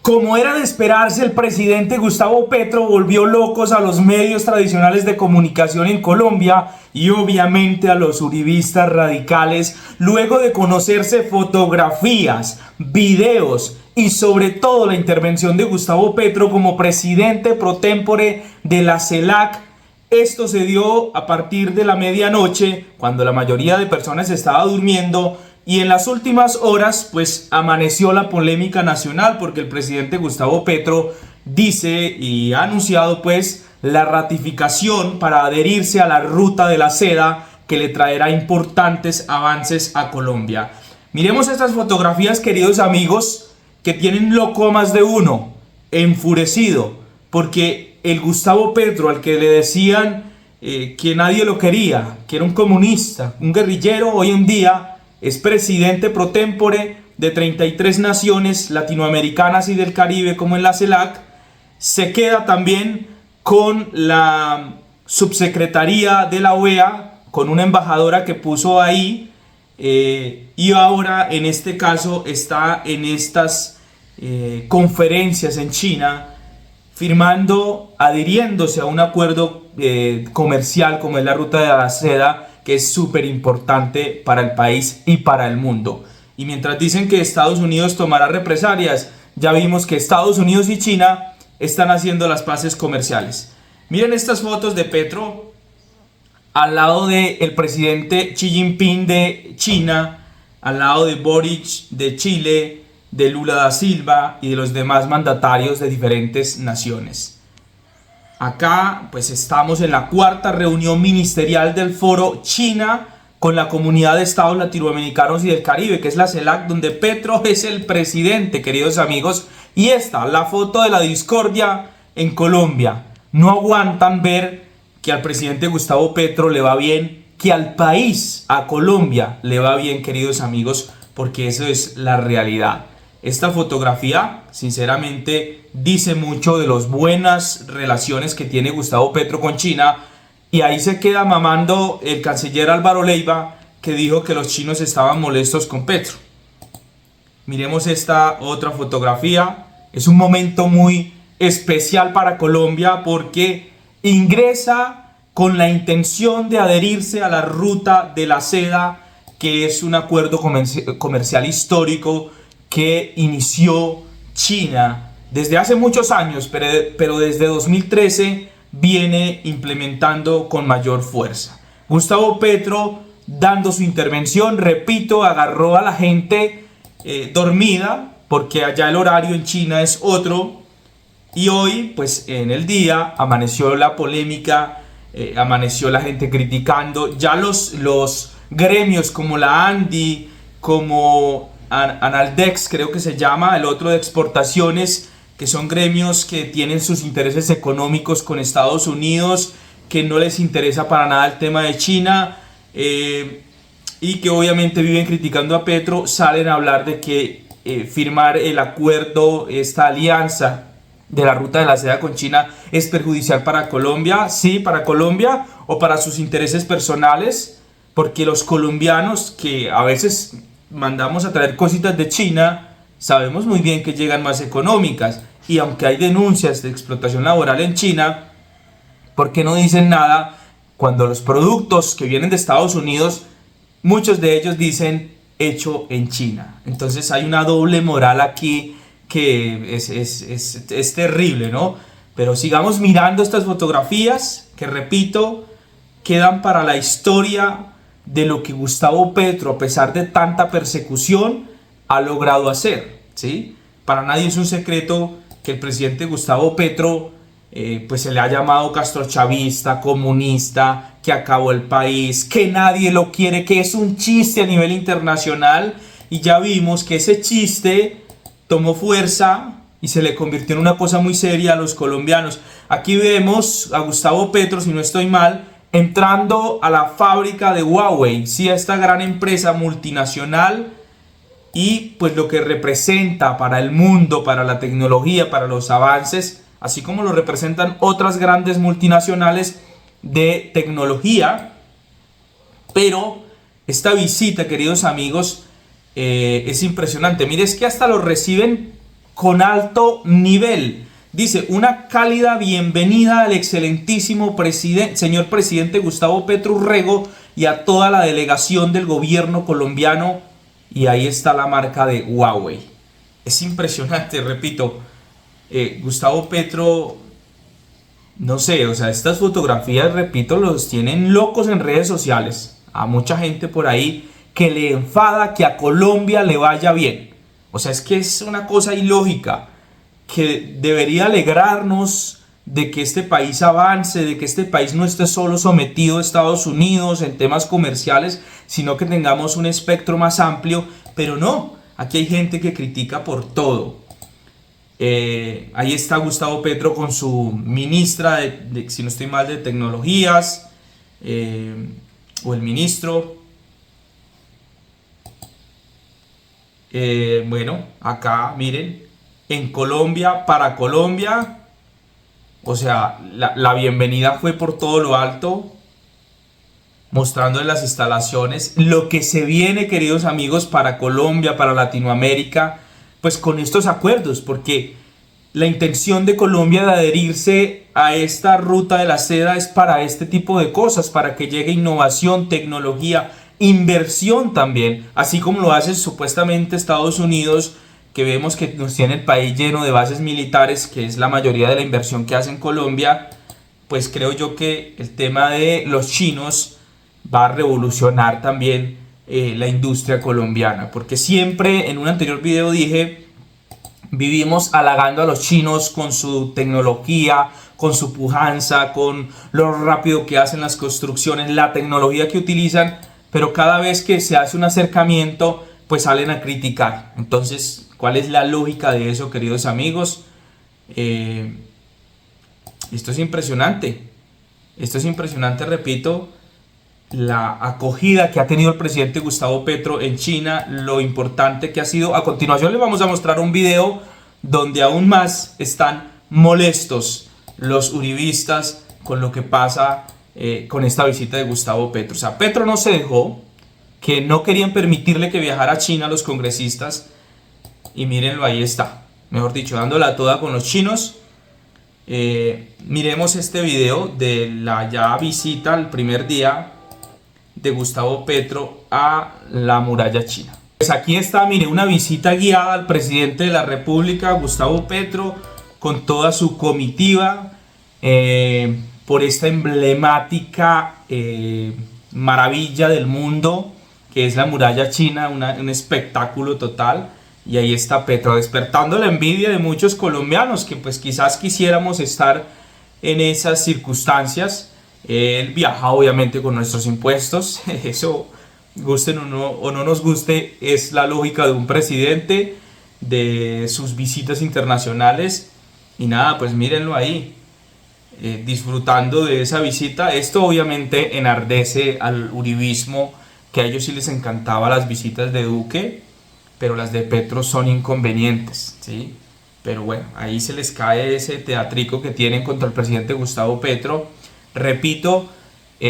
Como era de esperarse, el presidente Gustavo Petro volvió locos a los medios tradicionales de comunicación en Colombia y obviamente a los uribistas radicales luego de conocerse fotografías, videos y sobre todo la intervención de Gustavo Petro como presidente pro tempore de la CELAC. Esto se dio a partir de la medianoche, cuando la mayoría de personas estaba durmiendo, y en las últimas horas pues amaneció la polémica nacional porque el presidente Gustavo Petro dice y ha anunciado pues la ratificación para adherirse a la ruta de la seda que le traerá importantes avances a Colombia. Miremos estas fotografías, queridos amigos, que tienen loco a más de uno, enfurecido, porque el Gustavo Petro, al que le decían que nadie lo quería, que era un comunista, un guerrillero, hoy en día es presidente pro tempore de 33 naciones latinoamericanas y del Caribe, como en la CELAC. Se queda también con la subsecretaría de la OEA, con una embajadora que puso ahí, y ahora en este caso está en estas conferencias en China, firmando, adhiriéndose a un acuerdo comercial como es la ruta de la seda, que es súper importante para el país y para el mundo. Y mientras dicen que Estados Unidos tomará represalias, ya vimos que Estados Unidos y China están haciendo las paces comerciales. Miren estas fotos de Petro al lado del presidente Xi Jinping de China, al lado de Boric de Chile, de Lula da Silva y de los demás mandatarios de diferentes naciones. Acá pues estamos en la cuarta reunión ministerial del Foro China con la Comunidad de Estados Latinoamericanos y del Caribe, que es la CELAC, donde Petro es el presidente, queridos amigos. Y esta, la foto de la discordia en Colombia. No aguantan ver que al presidente Gustavo Petro le va bien, que al país, a Colombia, le va bien, queridos amigos, porque eso es la realidad. Esta fotografía, sinceramente, dice mucho de las buenas relaciones que tiene Gustavo Petro con China, y ahí se queda mamando el canciller Álvaro Leiva, que dijo que los chinos estaban molestos con Petro. Miremos esta otra fotografía. Es un momento muy especial para Colombia porque ingresa con la intención de adherirse a la ruta de la seda, que es un acuerdo comercial histórico que inició China desde hace muchos años, pero desde 2013 viene implementando con mayor fuerza. Gustavo Petro, dando su intervención, repito, agarró a la gente dormida, porque allá el horario en China es otro, y hoy, pues en el día, amaneció la polémica, amaneció la gente criticando, ya los gremios como la ANDI, como Analdex, creo que se llama, el otro de exportaciones, que son gremios que tienen sus intereses económicos con Estados Unidos, que no les interesa para nada el tema de China, y que obviamente viven criticando a Petro, salen a hablar de que firmar el acuerdo, esta alianza de la ruta de la seda con China es perjudicial para Colombia. Sí, para Colombia o para sus intereses personales, porque los colombianos que a veces mandamos a traer cositas de China, sabemos muy bien que llegan más económicas, y aunque hay denuncias de explotación laboral en China, ¿por qué no dicen nada cuando los productos que vienen de Estados Unidos, muchos de ellos dicen hecho en China? Entonces hay una doble moral aquí que es terrible, ¿no? Pero sigamos mirando estas fotografías que, repito, quedan para la historia de lo que Gustavo Petro, a pesar de tanta persecución, ha logrado hacer, ¿sí? Para nadie es un secreto que el presidente Gustavo Petro pues se le ha llamado castrochavista, comunista, que acabó el país, que nadie lo quiere, que es un chiste a nivel internacional, y ya vimos que ese chiste tomó fuerza y se le convirtió en una cosa muy seria a los colombianos. Aquí vemos a Gustavo Petro, si no estoy mal, entrando a la fábrica de Huawei, sí, a esta gran empresa multinacional, y pues lo que representa para el mundo, para la tecnología, para los avances, así como lo representan otras grandes multinacionales de tecnología. Pero esta visita, queridos amigos, es impresionante. Mire, es que hasta lo reciben con alto nivel. Dice, una cálida bienvenida al excelentísimo señor presidente Gustavo Petro Urrego y a toda la delegación del gobierno colombiano. Y ahí está la marca de Huawei. Es impresionante, repito. Gustavo Petro, no sé, o sea, estas fotografías, repito, los tienen locos en redes sociales. A mucha gente por ahí que le enfada que a Colombia le vaya bien. O sea, es que es una cosa ilógica, que debería alegrarnos de que este país avance, de que este país no esté solo sometido a Estados Unidos en temas comerciales, sino que tengamos un espectro más amplio, pero no, aquí hay gente que critica por todo. Ahí está Gustavo Petro con su ministra, si no estoy mal, de tecnologías, o el ministro. Bueno, acá miren, en Colombia, para Colombia, o sea, la bienvenida fue por todo lo alto, mostrando en las instalaciones lo que se viene, queridos amigos, para Colombia, para Latinoamérica, pues con estos acuerdos, porque la intención de Colombia de adherirse a esta ruta de la seda es para este tipo de cosas, para que llegue innovación, tecnología, inversión también, así como lo hace supuestamente Estados Unidos, que vemos que nos tiene el país lleno de bases militares, que es la mayoría de la inversión que hace en Colombia. Pues creo yo que el tema de los chinos va a revolucionar también la industria colombiana, porque siempre en un anterior video dije, vivimos halagando a los chinos con su tecnología, con su pujanza, con lo rápido que hacen las construcciones, la tecnología que utilizan, pero cada vez que se hace un acercamiento, pues salen a criticar. Entonces, ¿cuál es la lógica de eso, queridos amigos? Esto es impresionante. Esto es impresionante, repito, la acogida que ha tenido el presidente Gustavo Petro en China, lo importante que ha sido. A continuación les vamos a mostrar un video donde aún más están molestos los uribistas con lo que pasa con esta visita de Gustavo Petro. O sea, Petro no se dejó, que no querían permitirle que viajara a China los congresistas, y mírenlo, ahí está, mejor dicho, dándola toda con los chinos. Miremos este video de la ya visita el primer día de Gustavo Petro a la muralla china. Pues aquí está, mire, una visita guiada al presidente de la República, Gustavo Petro, con toda su comitiva, por esta emblemática maravilla del mundo, que es la muralla china, un espectáculo total. Y ahí está Petro, despertando la envidia de muchos colombianos, que pues quizás quisiéramos estar en esas circunstancias. Él viaja obviamente con nuestros impuestos, eso, gusten o no nos guste, es la lógica de un presidente, de sus visitas internacionales. Y nada, pues mírenlo ahí, disfrutando de esa visita. Esto obviamente enardece al uribismo, que a ellos sí les encantaba las visitas de Duque, pero las de Petro son inconvenientes, ¿sí? Pero bueno, ahí se les cae ese teatrico que tienen contra el presidente Gustavo Petro. Repito,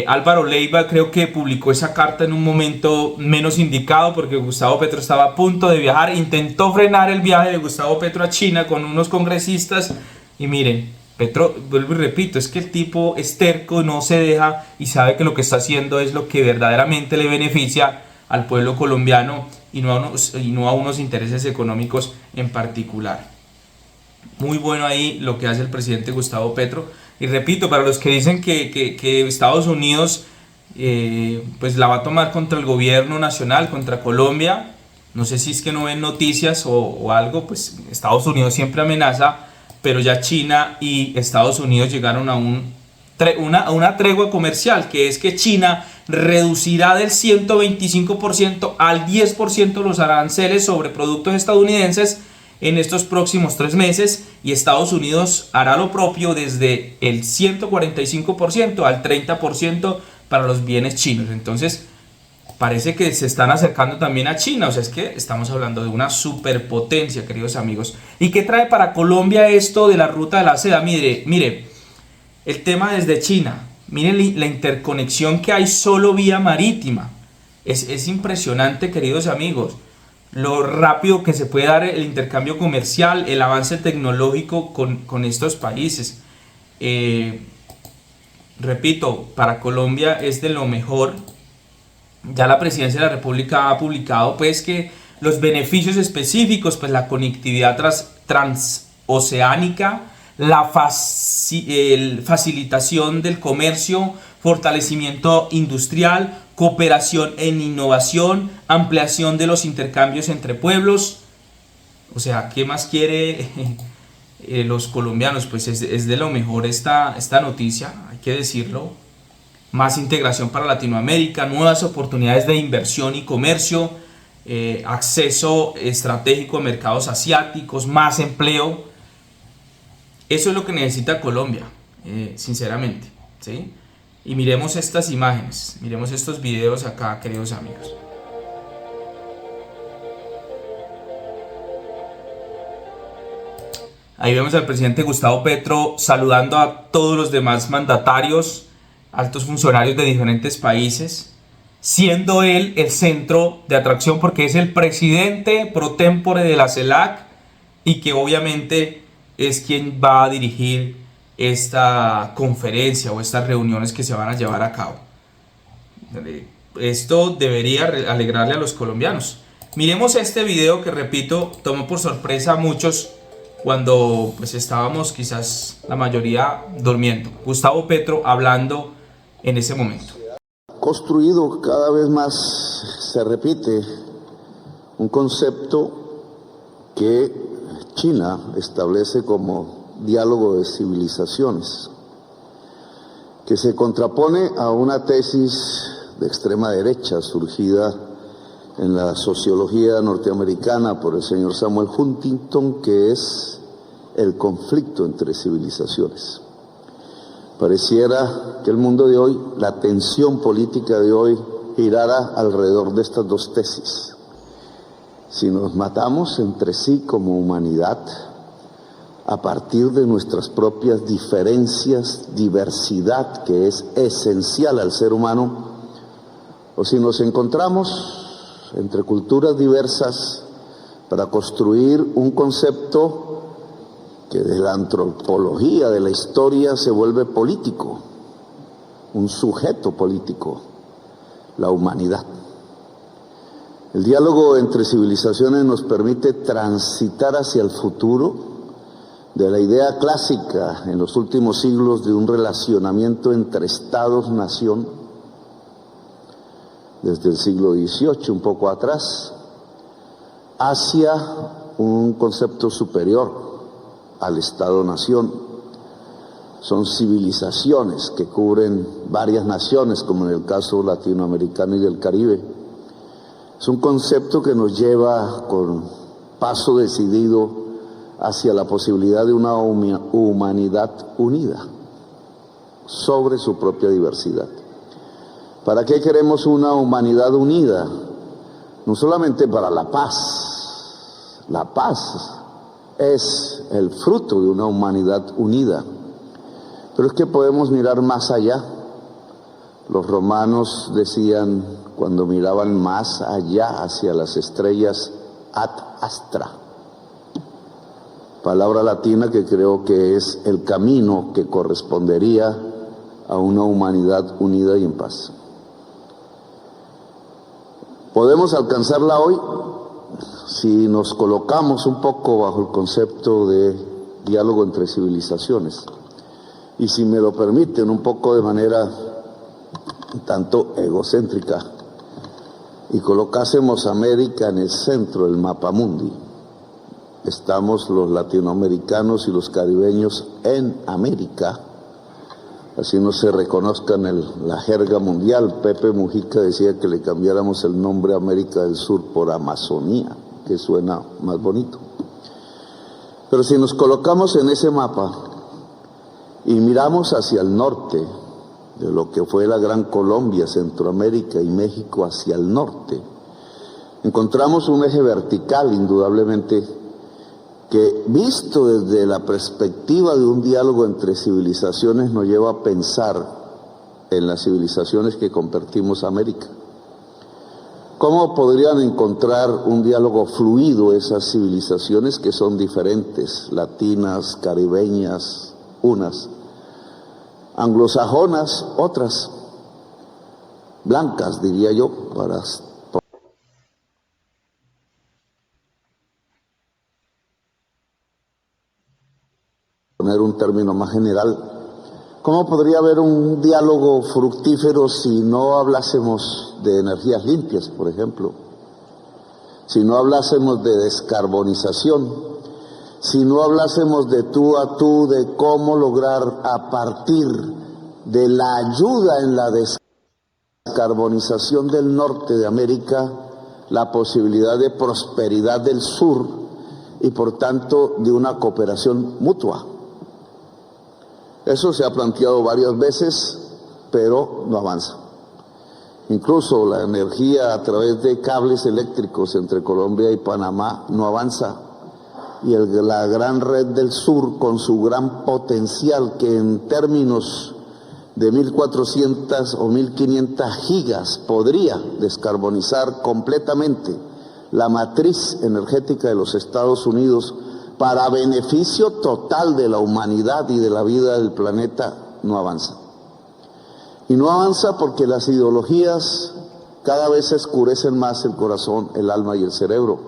Álvaro Leiva creo que publicó esa carta en un momento menos indicado, porque Gustavo Petro estaba a punto de viajar, intentó frenar el viaje de Gustavo Petro a China con unos congresistas, y miren, Petro, vuelvo y repito, es que el tipo es terco, no se deja y sabe que lo que está haciendo es lo que verdaderamente le beneficia al pueblo colombiano y no a unos intereses económicos en particular. Muy bueno ahí lo que hace el presidente Gustavo Petro. Y repito, para los que dicen que Estados Unidos pues la va a tomar contra el gobierno nacional, contra Colombia, no sé si es que no ven noticias o algo, pues Estados Unidos siempre amenaza, pero ya China y Estados Unidos llegaron a una tregua comercial, que es que China reducirá del 125% al 10% los aranceles sobre productos estadounidenses en estos próximos 3 meses, y Estados Unidos hará lo propio desde el 145% al 30% para los bienes chinos. Entonces parece que se están acercando también a China. O sea, es que estamos hablando de una superpotencia, queridos amigos. ¿Y qué trae para Colombia esto de la ruta de la seda? Mire, el tema desde China. Miren la interconexión que hay solo vía marítima. Es impresionante, queridos amigos. lo rápido que se puede dar el intercambio comercial, el avance tecnológico con estos países. Repito, para Colombia es de lo mejor. Ya la Presidencia de la República ha publicado pues que los beneficios específicos, pues la conectividad transoceánica, la facilitación del comercio, fortalecimiento industrial, cooperación en innovación, ampliación de los intercambios entre pueblos. O sea, ¿qué más quiere los colombianos? Pues es de lo mejor esta noticia, hay que decirlo. Más integración para Latinoamérica, nuevas oportunidades de inversión y comercio, acceso estratégico a mercados asiáticos, más empleo. Eso es lo que necesita Colombia, sinceramente, ¿sí? Y miremos estas imágenes, miremos estos videos acá, queridos amigos. Ahí vemos al presidente Gustavo Petro saludando a todos los demás mandatarios, altos funcionarios de diferentes países, siendo él el centro de atracción porque es el presidente pro tempore de la CELAC y que obviamente es quien va a dirigir esta conferencia o estas reuniones que se van a llevar a cabo. Esto debería alegrarle a los colombianos. Miremos este video que, repito, tomó por sorpresa a muchos cuando pues estábamos quizás la mayoría durmiendo. Gustavo Petro hablando en ese momento. Construido cada vez más, se repite un concepto que China establece como diálogo de civilizaciones, que se contrapone a una tesis de extrema derecha surgida en la sociología norteamericana por el señor Samuel Huntington, que es el conflicto entre civilizaciones. Pareciera que el mundo de hoy, la tensión política de hoy, girara alrededor de estas dos tesis. Si nos matamos entre sí como humanidad, a partir de nuestras propias diferencias, diversidad que es esencial al ser humano, o si nos encontramos entre culturas diversas para construir un concepto que de la antropología de la historia se vuelve político, un sujeto político, la humanidad. El diálogo entre civilizaciones nos permite transitar hacia el futuro de la idea clásica en los últimos siglos de un relacionamiento entre estados-nación, desde el siglo XVIII, un poco atrás, hacia un concepto superior al Estado-Nación. Son civilizaciones que cubren varias naciones, como en el caso latinoamericano y del Caribe. Es un concepto que nos lleva con paso decidido hacia la posibilidad de una humanidad unida sobre su propia diversidad. ¿Para qué queremos una humanidad unida? No solamente para la paz. La paz es el fruto de una humanidad unida. Pero es que podemos mirar más allá. Los romanos decían, cuando miraban más allá hacia las estrellas, ad astra. Palabra latina que creo que es el camino que correspondería a una humanidad unida y en paz. Podemos alcanzarla hoy si nos colocamos un poco bajo el concepto de diálogo entre civilizaciones y, si me lo permiten, un poco de manera un tanto egocéntrica, y colocásemos América en el centro del mapa mundi. Estamos los latinoamericanos y los caribeños en América, así no se reconozcan la jerga mundial. Pepe Mujica decía que le cambiáramos el nombre a América del Sur por Amazonía, que suena más bonito. Pero si nos colocamos en ese mapa y miramos hacia el norte, de lo que fue la Gran Colombia, Centroamérica y México hacia el norte, encontramos un eje vertical, indudablemente, que visto desde la perspectiva de un diálogo entre civilizaciones nos lleva a pensar en las civilizaciones que compartimos América. ¿Cómo podrían encontrar un diálogo fluido esas civilizaciones que son diferentes, latinas, caribeñas, unas, anglosajonas, otras, blancas, diría yo, para poner un término más general? ¿Cómo podría haber un diálogo fructífero si no hablásemos de energías limpias, por ejemplo? Si no hablásemos de descarbonización, si no hablásemos de tú a tú, de cómo lograr a partir de la ayuda en la descarbonización del norte de América, la posibilidad de prosperidad del sur y por tanto de una cooperación mutua. Eso se ha planteado varias veces, pero no avanza. Incluso la energía a través de cables eléctricos entre Colombia y Panamá no avanza. Y la gran red del sur, con su gran potencial, que en términos de 1.400 o 1.500 gigas podría descarbonizar completamente la matriz energética de los Estados Unidos para beneficio total de la humanidad y de la vida del planeta, no avanza. Y no avanza porque las ideologías cada vez escurecen más el corazón, el alma y el cerebro.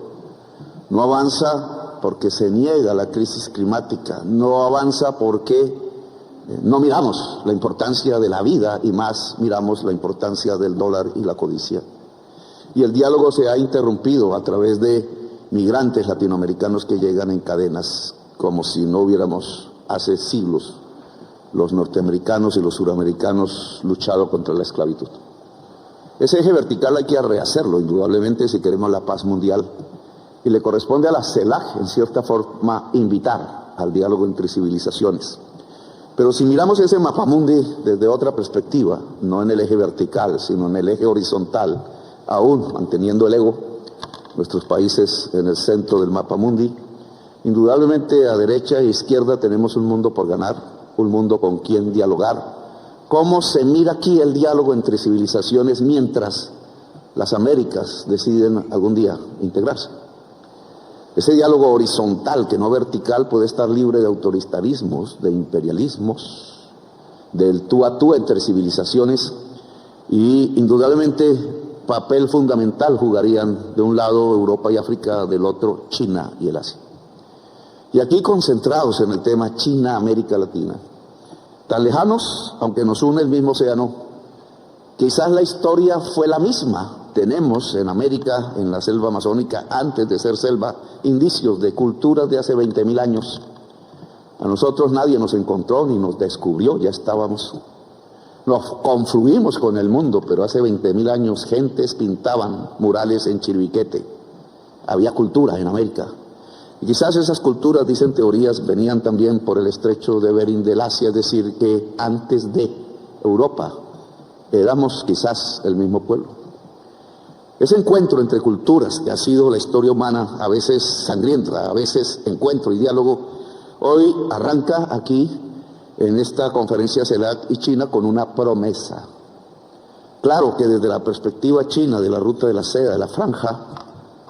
No avanza porque se niega la crisis climática. No avanza porque no miramos la importancia de la vida y más miramos la importancia del dólar y la codicia. Y el diálogo se ha interrumpido a través de migrantes latinoamericanos que llegan en cadenas, como si no hubiéramos hace siglos los norteamericanos y los suramericanos luchado contra la esclavitud. Ese eje vertical hay que rehacerlo, indudablemente, si queremos la paz mundial, y le corresponde a la CELAC, en cierta forma, invitar al diálogo entre civilizaciones. Pero si miramos ese mapamundi desde otra perspectiva, no en el eje vertical, sino en el eje horizontal, aún manteniendo el ego, nuestros países en el centro del mapamundi, indudablemente a derecha e izquierda tenemos un mundo por ganar, un mundo con quien dialogar. ¿Cómo se mira aquí el diálogo entre civilizaciones mientras las Américas deciden algún día integrarse? Ese diálogo horizontal, que no vertical, puede estar libre de autoritarismos, de imperialismos, del tú a tú entre civilizaciones, y indudablemente papel fundamental jugarían de un lado Europa y África, del otro China y el Asia. Y aquí concentrados en el tema China, América Latina, tan lejanos, aunque nos une el mismo océano, quizás la historia fue la misma. Tenemos en América, en la selva amazónica, antes de ser selva, indicios de culturas de hace 20.000 años. A nosotros nadie nos encontró ni nos descubrió, ya estábamos. Nos confluimos con el mundo, pero hace 20.000 años gentes pintaban murales en Chiribiquete. Había cultura en América. Y quizás esas culturas, dicen teorías, venían también por el estrecho de Bering del Asia, es decir, que antes de Europa éramos quizás el mismo pueblo. Ese encuentro entre culturas, que ha sido la historia humana, a veces sangrienta, a veces encuentro y diálogo, hoy arranca aquí en esta conferencia CELAC y China con una promesa. Claro que desde la perspectiva china de la ruta de la seda, de la franja,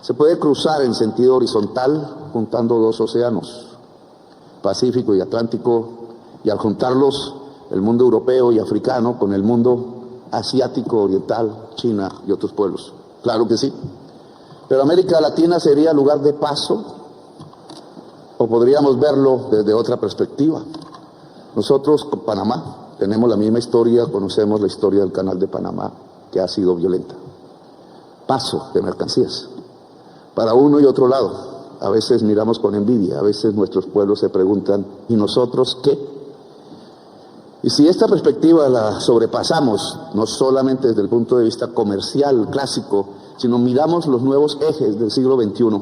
se puede cruzar en sentido horizontal juntando dos océanos, Pacífico y Atlántico, y al juntarlos el mundo europeo y africano con el mundo asiático, oriental, China y otros pueblos. Claro que sí. Pero América Latina sería lugar de paso, o podríamos verlo desde otra perspectiva. Nosotros con Panamá tenemos la misma historia, conocemos la historia del Canal de Panamá, que ha sido violenta. Paso de mercancías, para uno y otro lado. A veces miramos con envidia, a veces nuestros pueblos se preguntan, ¿y nosotros qué? Y si esta perspectiva la sobrepasamos, no solamente desde el punto de vista comercial clásico, sino miramos los nuevos ejes del siglo XXI,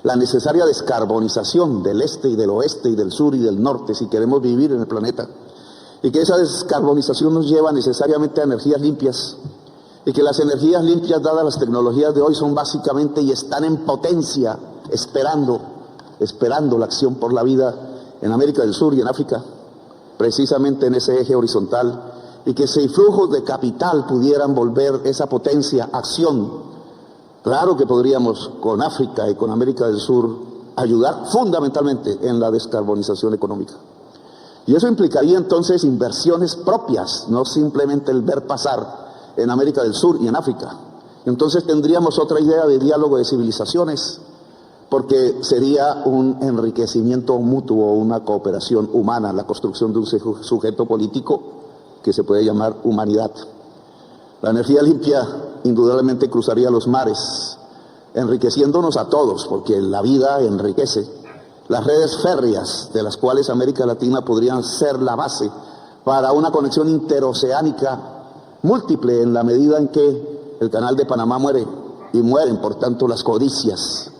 la necesaria descarbonización del este y del oeste y del sur y del norte si queremos vivir en el planeta, y que esa descarbonización nos lleva necesariamente a energías limpias, y que las energías limpias, dadas las tecnologías de hoy, son básicamente y están en potencia, esperando la acción por la vida en América del Sur y en África, precisamente en ese eje horizontal, y que si flujos de capital pudieran volver esa potencia a acción, claro que podríamos con África y con América del Sur ayudar fundamentalmente en la descarbonización económica. Y eso implicaría entonces inversiones propias, no simplemente el ver pasar en América del Sur y en África. Entonces tendríamos otra idea de diálogo de civilizaciones, porque sería un enriquecimiento mutuo, una cooperación humana, la construcción de un sujeto político que se puede llamar humanidad. La energía limpia indudablemente cruzaría los mares, enriqueciéndonos a todos, porque la vida enriquece. Las redes férreas, de las cuales América Latina podrían ser la base para una conexión interoceánica múltiple, en la medida en que el canal de Panamá muere y mueren, por tanto, las codicias.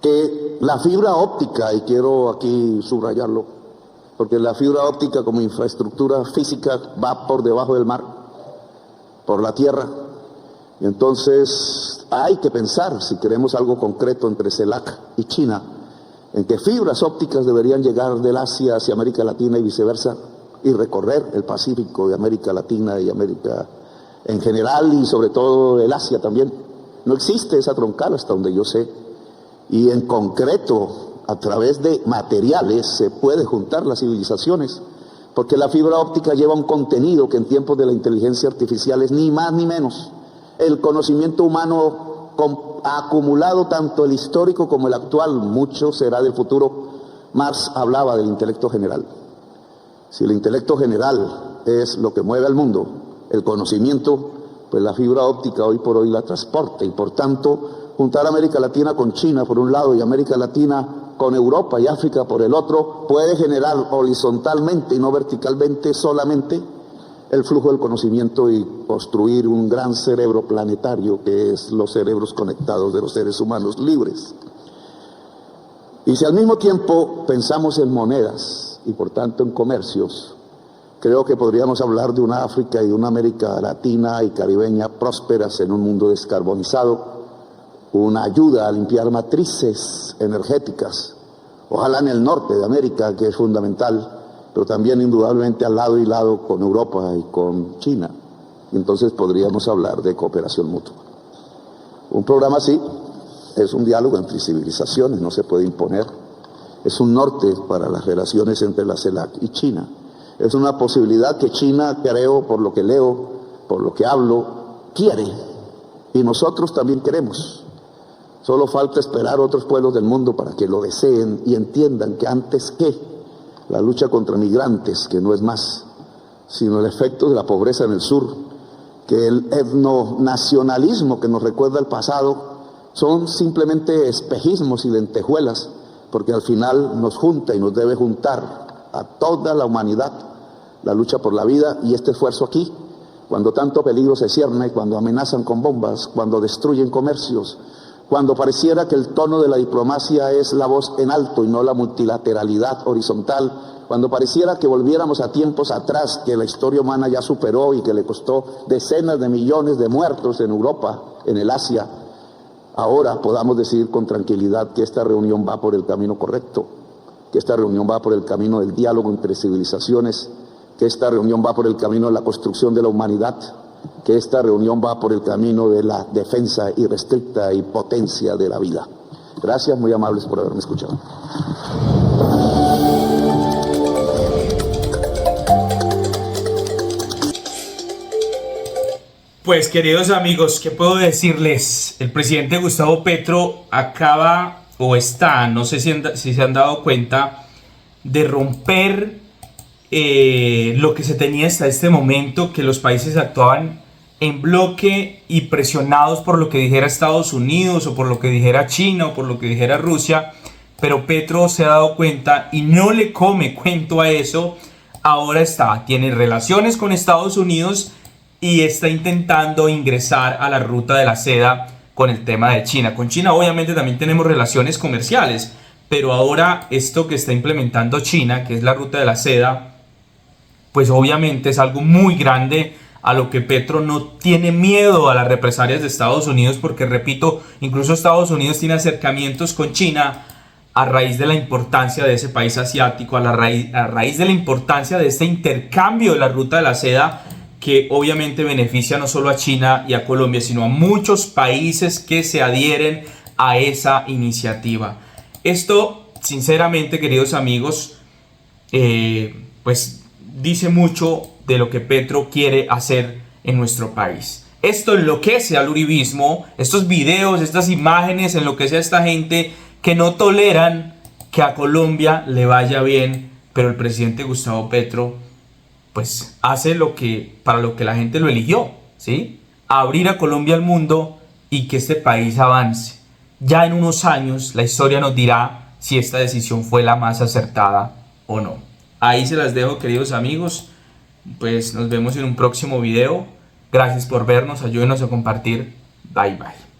Que la fibra óptica, y quiero aquí subrayarlo, porque la fibra óptica como infraestructura física va por debajo del mar, por la tierra, y entonces hay que pensar, si queremos algo concreto entre CELAC y China, en que fibras ópticas deberían llegar del Asia hacia América Latina y viceversa, y recorrer el Pacífico de América Latina y América en general, y sobre todo el Asia también. No existe esa troncal hasta donde yo sé, y en concreto, a través de materiales se puede juntar las civilizaciones, porque la fibra óptica lleva un contenido que en tiempos de la inteligencia artificial es ni más ni menos el conocimiento humano acumulado, tanto el histórico como el actual. Mucho será del futuro. Marx hablaba del intelecto general. Si el intelecto general es lo que mueve al mundo, el conocimiento, pues la fibra óptica hoy por hoy la transporta, y por tanto juntar América Latina con China por un lado y América Latina con Europa y África por el otro puede generar horizontalmente y no verticalmente solamente el flujo del conocimiento y construir un gran cerebro planetario, que es los cerebros conectados de los seres humanos libres. Y si al mismo tiempo pensamos en monedas y por tanto en comercios, creo que podríamos hablar de una África y una América Latina y caribeña prósperas en un mundo descarbonizado, una ayuda a limpiar matrices energéticas, ojalá en el norte de América, que es fundamental, pero también indudablemente al lado y lado con Europa y con China. Y entonces podríamos hablar de cooperación mutua. Un programa así es un diálogo entre civilizaciones, no se puede imponer. Es un norte para las relaciones entre la CELAC y China. Es una posibilidad que China, creo, por lo que leo, por lo que hablo, quiere. Y nosotros también queremos. Solo falta esperar a otros pueblos del mundo para que lo deseen y entiendan que antes que la lucha contra migrantes, que no es más, sino el efecto de la pobreza en el sur, que el etnonacionalismo que nos recuerda el pasado, son simplemente espejismos y lentejuelas, porque al final nos junta y nos debe juntar a toda la humanidad la lucha por la vida, y este esfuerzo aquí, cuando tanto peligro se cierne, cuando amenazan con bombas, cuando destruyen comercios, cuando pareciera que el tono de la diplomacia es la voz en alto y no la multilateralidad horizontal, cuando pareciera que volviéramos a tiempos atrás que la historia humana ya superó y que le costó decenas de millones de muertos en Europa, en el Asia, ahora podamos decir con tranquilidad que esta reunión va por el camino correcto, que esta reunión va por el camino del diálogo entre civilizaciones, que esta reunión va por el camino de la construcción de la humanidad, que esta reunión va por el camino de la defensa irrestricta y potencia de la vida. Gracias, muy amables por haberme escuchado. Pues queridos amigos, ¿qué puedo decirles? El presidente Gustavo Petro acaba o está, no sé si se han dado cuenta, de romper lo que se tenía hasta este momento, que los países actuaban en bloque y presionados por lo que dijera Estados Unidos o por lo que dijera China o por lo que dijera Rusia, pero Petro se ha dado cuenta y no le come cuento a eso. Ahora tiene relaciones con Estados Unidos y está intentando ingresar a la ruta de la seda con el tema de China. Con China obviamente también tenemos relaciones comerciales, pero ahora esto que está implementando China, que es la ruta de la seda, pues obviamente es algo muy grande, a lo que Petro no tiene miedo a las represalias de Estados Unidos, porque repito, incluso Estados Unidos tiene acercamientos con China a raíz de la importancia de ese país asiático, a raíz de la importancia de este intercambio de la ruta de la seda, que obviamente beneficia no solo a China y a Colombia, sino a muchos países que se adhieren a esa iniciativa. Esto, sinceramente, queridos amigos, pues dice mucho de lo que Petro quiere hacer en nuestro país. Esto enloquece al uribismo, estos videos, estas imágenes enloquece a esta gente que no toleran que a Colombia le vaya bien, pero el presidente Gustavo Petro pues hace para lo que la gente lo eligió, ¿sí? Abrir a Colombia al mundo y que este país avance. Ya en unos años la historia nos dirá si esta decisión fue la más acertada o no. Ahí se las dejo, queridos amigos. Pues nos vemos en un próximo video. Gracias por vernos, ayúdenos a compartir. Bye bye.